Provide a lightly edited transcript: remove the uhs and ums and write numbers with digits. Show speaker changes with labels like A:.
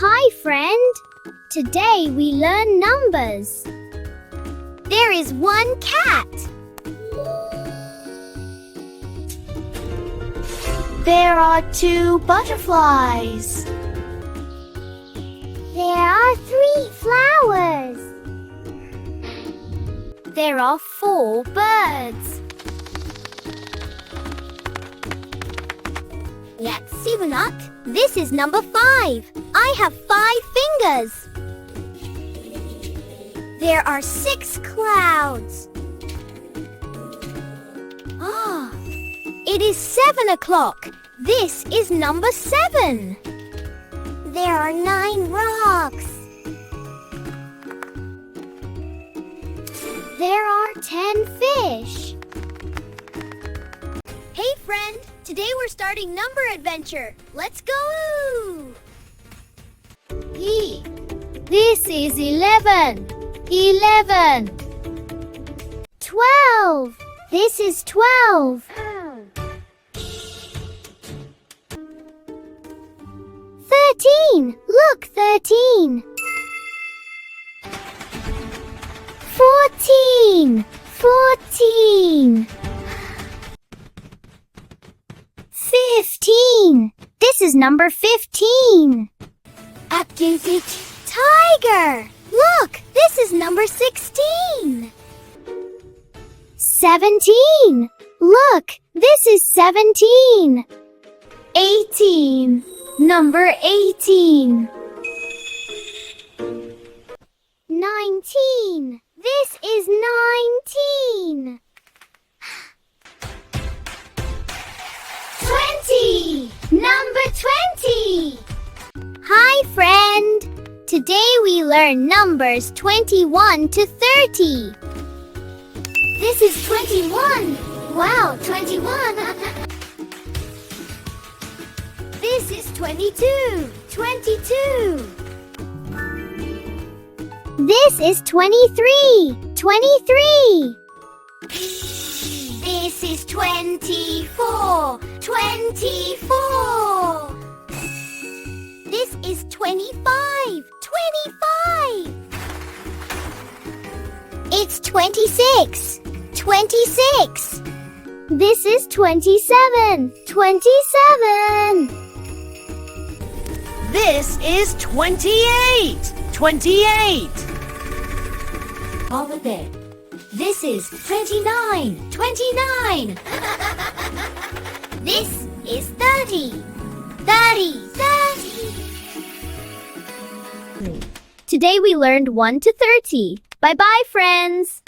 A: Hi, friend. Today we learn numbers. There is one cat.
B: There are two butterflies.
A: There are 3 flowers. There are 4 birds. Let's see, Renak. This is number 5. I have 5 fingers. There are 6 clouds. Ah, it is 7 o'clock. This is number 7. There are 9 rocks. There are 10 fish. Hey, friend. Today we're starting number adventure. Let's go! This is 11. 11. 12. This is 12. 13. Look, 13. 14. 14. 15. This is number 15. Tiger. Look, this is number 16. 17. Look, this is 17. 18. Number 18. 19. This is 19. 20. Number 20. Hi, friend. Today we learn numbers 21 to 30. This is 21. Wow, 21. This is 22. 22. This is 23. 23. This is 24. 24. This is 25. 25. It's 26. 26. This is 27. 27.
B: This is 28. 28.
A: Over there. This is 29. 29. This is 30. 30. 30. Today we learned 1 to 30. Bye-bye, friends.